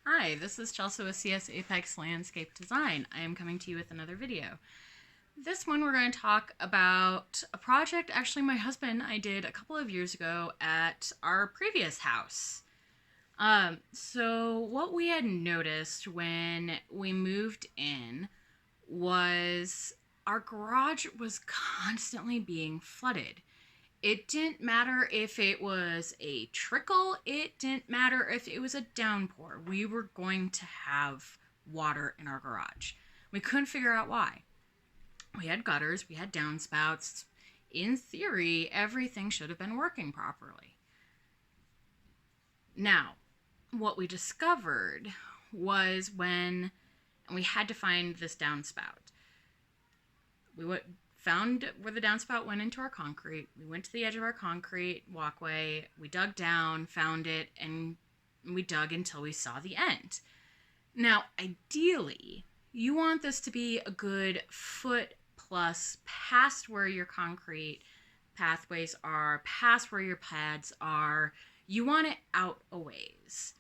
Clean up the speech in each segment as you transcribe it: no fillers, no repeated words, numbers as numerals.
Hi, this is Chelsea with CS Apex Landscape Design. I am coming to you with another video. This one we're going to talk about a project actually my husband and I did a couple of years ago at our previous house. So what we had noticed when we moved in was our garage was constantly being flooded. It didn't matter if it was a trickle, it didn't matter if it was a downpour. We were going to have water in our garage. We couldn't figure out why. We had gutters, we had downspouts. In theory, everything should have been working properly. Now, what we discovered was when we had to find this downspout. We found where the downspout went into our concrete. We went to the edge of our concrete walkway. We dug down, found it, and we dug until we saw the end. Now, ideally, you want this to be a good foot plus past where your concrete pathways are, past where your pads are. You want it out a ways.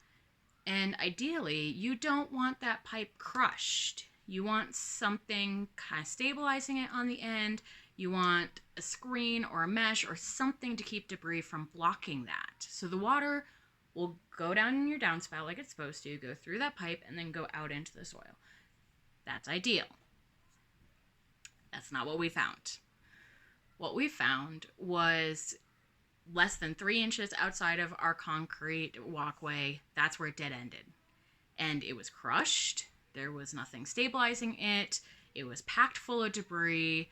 And ideally, you don't want that pipe crushed. You want something kind of stabilizing it on the end. You want a screen or a mesh or something to keep debris from blocking that. So the water will go down in your downspout like it's supposed to, go through that pipe, and then go out into the soil. That's ideal. That's not what we found. What we found was less than 3 inches outside of our concrete walkway. That's where it dead ended. And it was crushed. There was nothing stabilizing it. It was packed full of debris.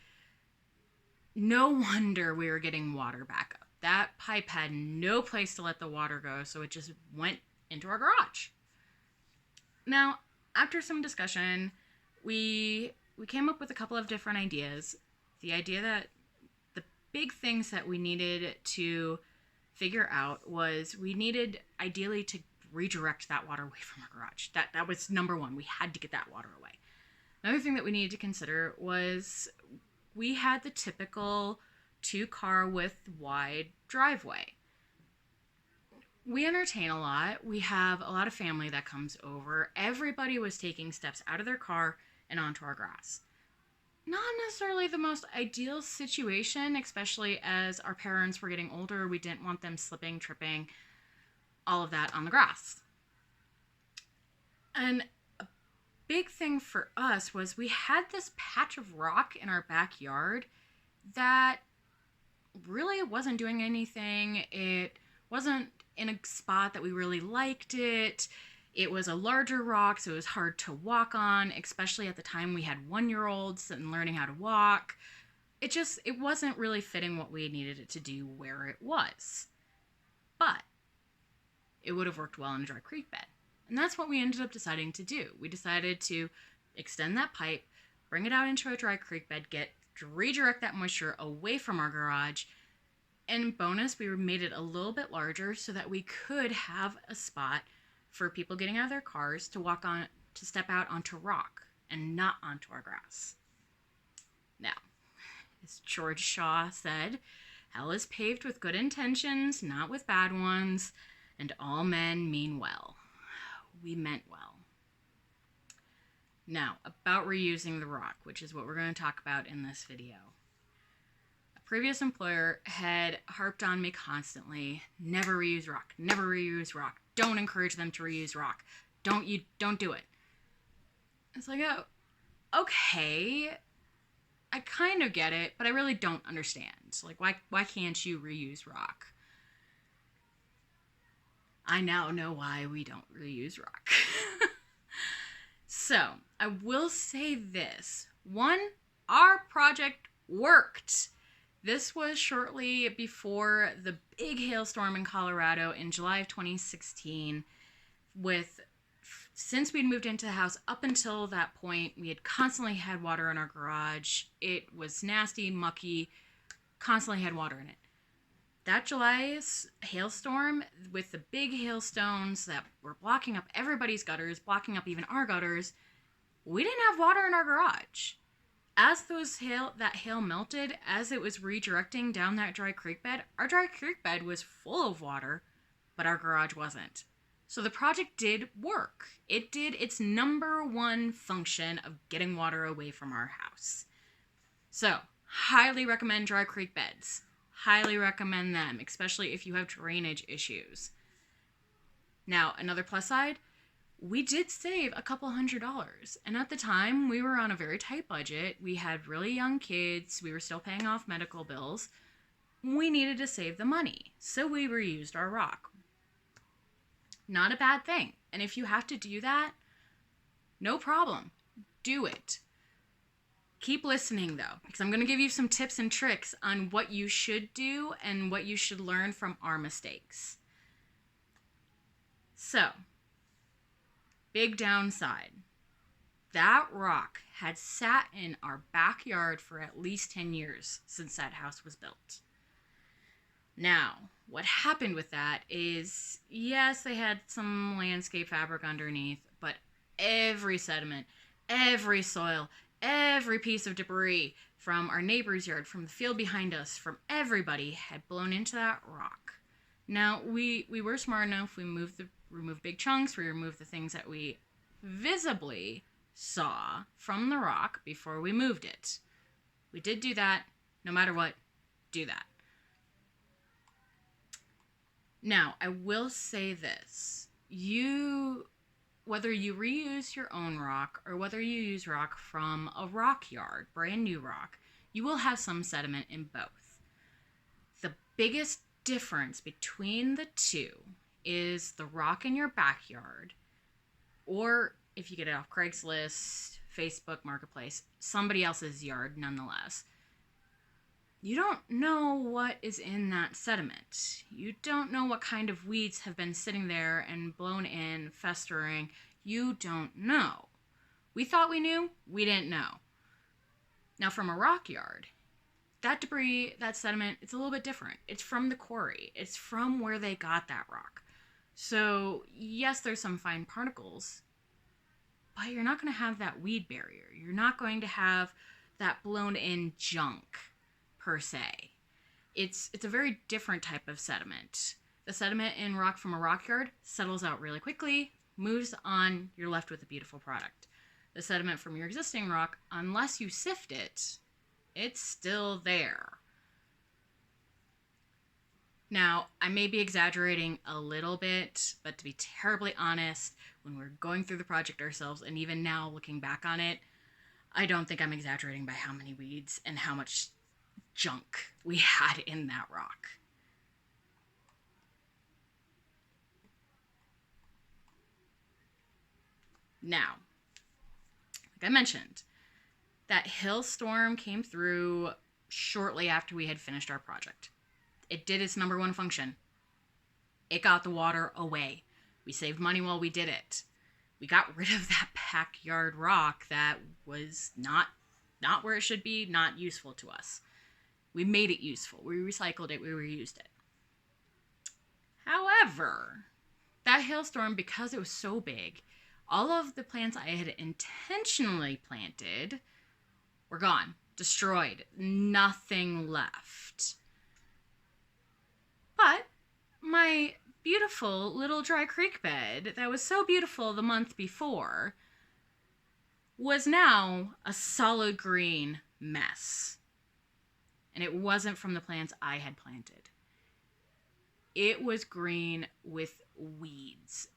No wonder we were getting water back up. That pipe had no place to let the water go, so it just went into our garage. Now, after some discussion, we came up with a couple of different ideas. The idea that the big things that we needed to figure out was we needed ideally to redirect that water away from our garage. That was number one. We had to get that water away. Another thing that we needed to consider was we had the typical 2-car width wide driveway. We entertain a lot. We have a lot of family that comes over. Everybody was taking steps out of their car and onto our grass. Not necessarily the most ideal situation, especially as our parents were getting older. We didn't want them slipping, tripping, all of that on the grass. And a big thing for us was we had this patch of rock in our backyard that really wasn't doing anything. It wasn't in a spot that we really liked it. It was a larger rock, so it was hard to walk on, especially at the time we had 1-year-olds and learning how to walk. It wasn't really fitting what we needed it to do where it was. But it would have worked well in a dry creek bed. And that's what we ended up deciding to do. We decided to extend that pipe, bring it out into a dry creek bed, redirect that moisture away from our garage. And bonus, we made it a little bit larger so that we could have a spot for people getting out of their cars to step out onto rock and not onto our grass. Now, as George Shaw said, hell is paved with good intentions, not with bad ones, and all men mean well. We meant well. Now, about reusing the rock, which is what we're going to talk about in this video. A previous employer had harped on me constantly, never reuse rock, never reuse rock. Don't encourage them to reuse rock. Don't do it. It's like, oh, okay, I kind of get it, but I really don't understand. Like, why can't you reuse rock? I now know why we don't reuse rock. So, I will say this. One, our project worked. This was shortly before the big hailstorm in Colorado in July of 2016. Since we'd moved into the house up until that point, we had constantly had water in our garage. It was nasty, mucky, constantly had water in it. That July's hailstorm with the big hailstones that were blocking up everybody's gutters, blocking up even our gutters, we didn't have water in our garage. As that hail melted, as it was redirecting down that dry creek bed, our dry creek bed was full of water, but our garage wasn't. So the project did work. It did its number one function of getting water away from our house. So, highly recommend dry creek beds. Highly recommend them, especially if you have drainage issues. Now, another plus side, we did save a couple $100. And at the time, we were on a very tight budget. We had really young kids. We were still paying off medical bills. We needed to save the money. So we reused our rock. Not a bad thing. And if you have to do that, no problem. Do it. Keep listening though, because I'm going to give you some tips and tricks on what you should do and what you should learn from our mistakes. So, big downside. That rock had sat in our backyard for at least 10 years since that house was built. Now, what happened with that is, yes, they had some landscape fabric underneath, but every sediment, every soil, every piece of debris from our neighbor's yard, from the field behind us, from everybody had blown into that rock. Now, we were smart enough. We removed big chunks. We removed the things that we visibly saw from the rock before we moved it. We did do that. No matter what, do that. Now, I will say this. Whether you reuse your own rock or whether you use rock from a rock yard, brand new rock, you will have some sediment in both. The biggest difference between the two is the rock in your backyard, or if you get it off Craigslist, Facebook Marketplace, somebody else's yard nonetheless. You don't know what is in that sediment. You don't know what kind of weeds have been sitting there and blown in, festering. You don't know. We thought we knew. We didn't know. Now, from a rock yard, that debris, that sediment, it's a little bit different. It's from the quarry. It's from where they got that rock. So, yes, there's some fine particles, but you're not going to have that weed barrier. You're not going to have that blown in junk, per se. It's a very different type of sediment. The sediment in rock from a rock yard settles out really quickly, moves on, you're left with a beautiful product. The sediment from your existing rock, unless you sift it, it's still there. Now, I may be exaggerating a little bit, but to be terribly honest, when we're going through the project ourselves, and even now looking back on it, I don't think I'm exaggerating by how many weeds and how much junk we had in that rock. Now, like I mentioned, that hailstorm came through shortly after we had finished our project. It did its number one function. It got the water away. We saved money while we did it. We got rid of that backyard rock that was not where it should be, not useful to us. We made it useful. We recycled it. We reused it. However, that hailstorm, because it was so big, all of the plants I had intentionally planted were gone, destroyed, nothing left. But my beautiful little dry creek bed that was so beautiful the month before was now a solid green mess. And it wasn't from the plants I had planted. It was green with weeds.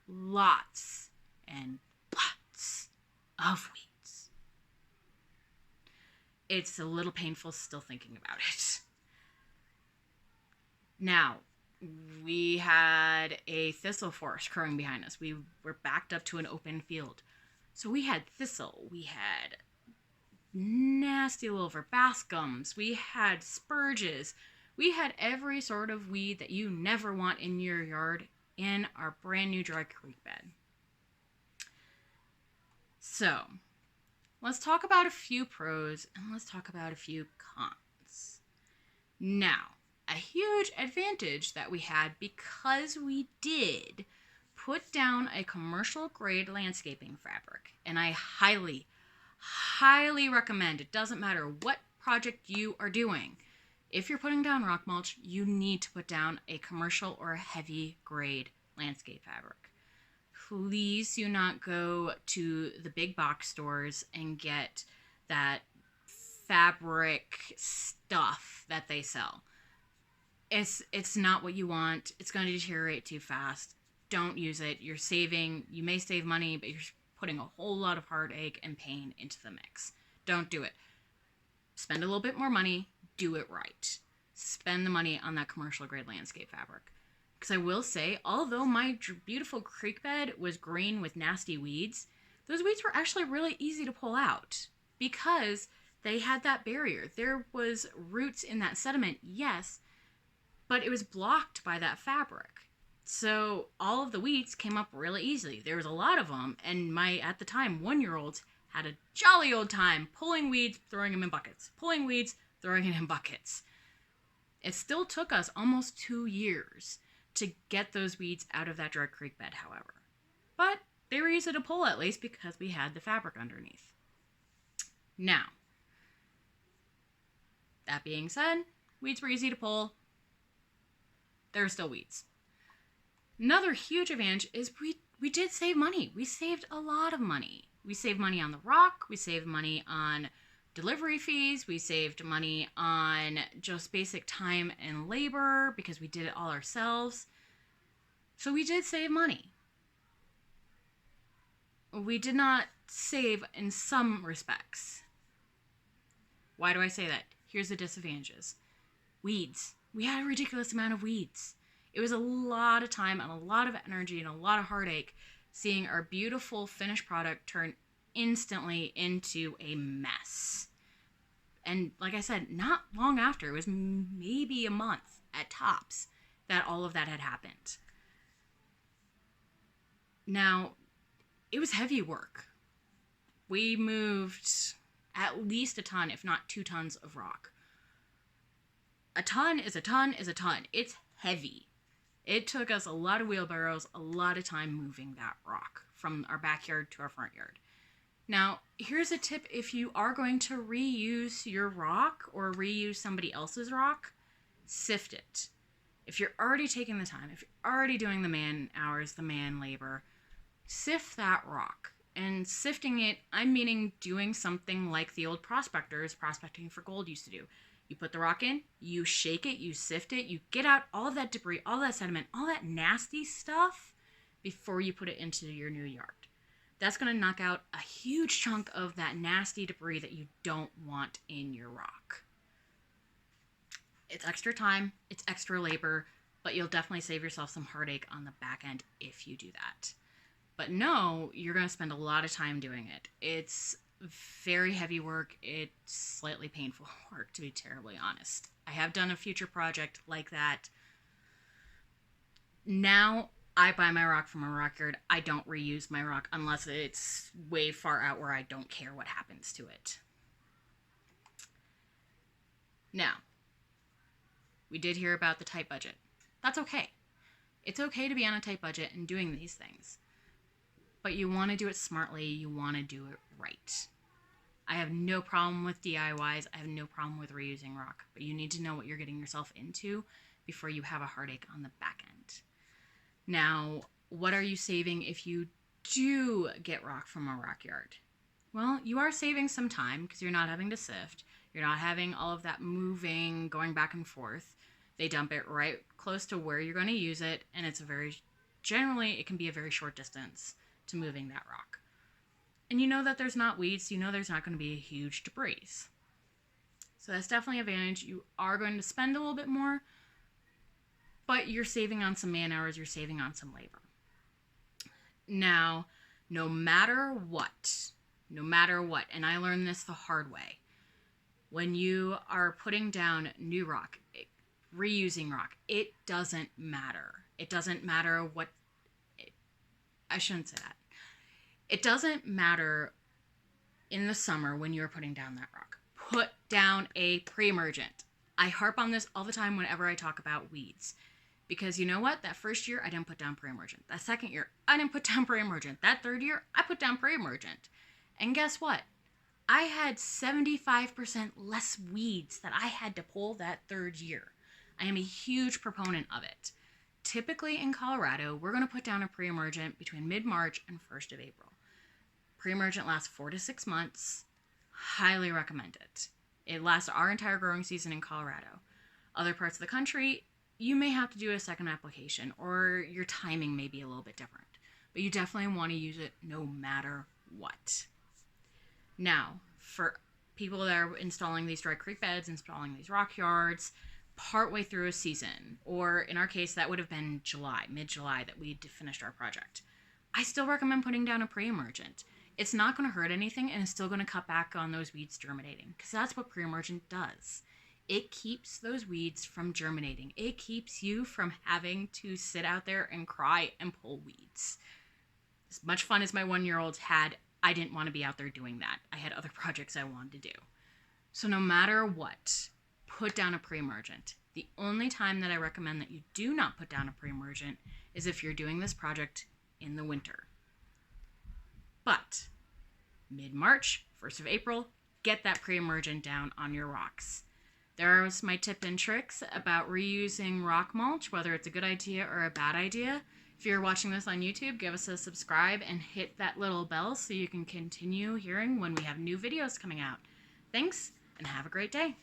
Lots and lots of weeds. It's a little painful still thinking about it. Now, we had a thistle forest growing behind us. We were backed up to an open field. So we had thistle. We had nasty little verbascums. We had spurges. We had every sort of weed that you never want in your yard in our brand new dry creek bed. So, let's talk about a few pros and let's talk about a few cons. Now, a huge advantage that we had because we did put down a commercial grade landscaping fabric, and I highly recommend, it doesn't matter what project you are doing, if you're putting down rock mulch, you need to put down a commercial or a heavy grade landscape fabric. Please do not go to the big box stores and get that fabric stuff that they sell. It's not what you want. It's going to deteriorate too fast. Don't use it. You may save money, but you're putting a whole lot of heartache and pain into the mix. Don't do it. Spend a little bit more money. Do it right. Spend the money on that commercial grade landscape fabric. Because I will say, although my beautiful creek bed was green with nasty weeds, those weeds were actually really easy to pull out because they had that barrier. There was roots in that sediment, yes, but it was blocked by that fabric. So all of the weeds came up really easily. There was a lot of them, and my, at the time, 1-year-olds had a jolly old time pulling weeds, throwing them in buckets. Pulling weeds, throwing it in buckets. It still took us almost 2 years to get those weeds out of that dry creek bed, however. But they were easy to pull at least because we had the fabric underneath. Now, that being said, weeds were easy to pull. There are still weeds. Another huge advantage is we did save money. We saved a lot of money. We saved money on the rock. We saved money on delivery fees. We saved money on just basic time and labor because we did it all ourselves. So we did save money. We did not save in some respects. Why do I say that? Here's the disadvantages. Weeds. We had a ridiculous amount of weeds. It was a lot of time and a lot of energy and a lot of heartache seeing our beautiful finished product turn instantly into a mess. And like I said, not long after, it was maybe a month at tops that all of that had happened. Now, it was heavy work. We moved at least a ton, if not 2 tons of rock. A ton is a ton is a ton. It's heavy. It took us a lot of wheelbarrows, a lot of time moving that rock from our backyard to our front yard. Now, here's a tip if you are going to reuse your rock or reuse somebody else's rock, sift it. If you're already taking the time, if you're already doing the man hours, the man labor, sift that rock. And sifting it, I'm meaning doing something like the old prospectors prospecting for gold used to do. You put the rock in, you shake it, you sift it, you get out all of that debris, all that sediment, all that nasty stuff before you put it into your new yard. That's going to knock out a huge chunk of that nasty debris that you don't want in your rock. It's extra time, it's extra labor, but you'll definitely save yourself some heartache on the back end if you do that. But no, you're going to spend a lot of time doing it. It's very heavy work. It's slightly painful work, to be terribly honest. I have done a future project like that. Now, I buy my rock from a rock yard. I don't reuse my rock unless it's way far out where I don't care what happens to it. Now, we did hear about the tight budget. That's okay. It's okay to be on a tight budget and doing these things. But you want to do it smartly. You want to do it right. I have no problem with DIYs. I have no problem with reusing rock. But you need to know what you're getting yourself into before you have a heartache on the back end. Now, what are you saving if you do get rock from a rock yard? Well, you are saving some time because you're not having to sift. You're not having all of that moving, going back and forth. They dump it right close to where you're going to use it. And generally, it can be a very short distance to moving that rock. And you know that there's not weeds, so you know there's not going to be a huge debris. So that's definitely an advantage. You are going to spend a little bit more, but you're saving on some man hours, you're saving on some labor. Now, no matter what, and I learned this the hard way, when you are putting down new rock, reusing rock, it doesn't matter. It doesn't matter what, I shouldn't say that. It doesn't matter in the summer when you're putting down that rock. Put down a pre-emergent. I harp on this all the time whenever I talk about weeds. Because you know what? That first year, I didn't put down pre-emergent. That second year, I didn't put down pre-emergent. That third year, I put down pre-emergent. And guess what? I had 75% less weeds that I had to pull that third year. I am a huge proponent of it. typically in Colorado, we're going to put down a pre-emergent between mid-March and 1st of April. Pre-emergent lasts 4 to 6 months. Highly recommend it. It lasts our entire growing season in Colorado. Other parts of the country, you may have to do a second application, or your timing may be a little bit different. But you definitely want to use it no matter what. Now, for people that are installing these dry creek beds, installing these rock yards, partway through a season, or in our case, that would have been July, mid-July, that we finished our project, I still recommend putting down a pre-emergent. It's not going to hurt anything, and it's still going to cut back on those weeds germinating, because that's what pre-emergent does. It keeps those weeds from germinating. It keeps you from having to sit out there and cry and pull weeds. As much fun as my 1-year-old had, I didn't want to be out there doing that. I had other projects I wanted to do. So no matter what, put down a pre-emergent. The only time that I recommend that you do not put down a pre-emergent is if you're doing this project in the winter. But mid-March, 1st of April, get that pre-emergent down on your rocks. There's my tip and tricks about reusing rock mulch, whether it's a good idea or a bad idea. If you're watching this on YouTube, give us a subscribe and hit that little bell so you can continue hearing when we have new videos coming out. Thanks, and have a great day.